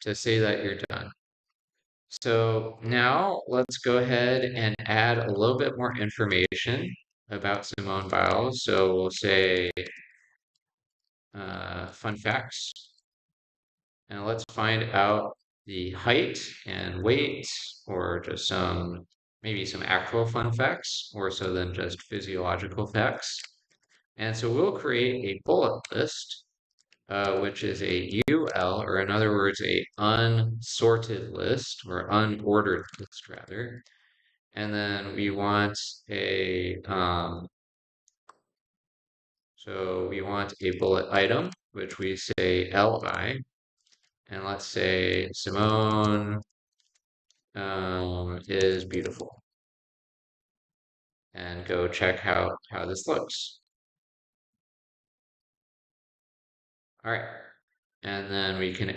to say that you're done. So now let's go ahead and add a little bit more information about Simone Biles. So we'll say fun facts, and let's find out the height and weight, or just maybe some actual fun facts, more so than just physiological facts. And so we'll create a bullet list, which is a UL, or in other words, a unsorted list, or unordered list rather. And then we want so we want a bullet item, which we say LI, and let's say Simone is beautiful, and go check how this looks. All right, and then we can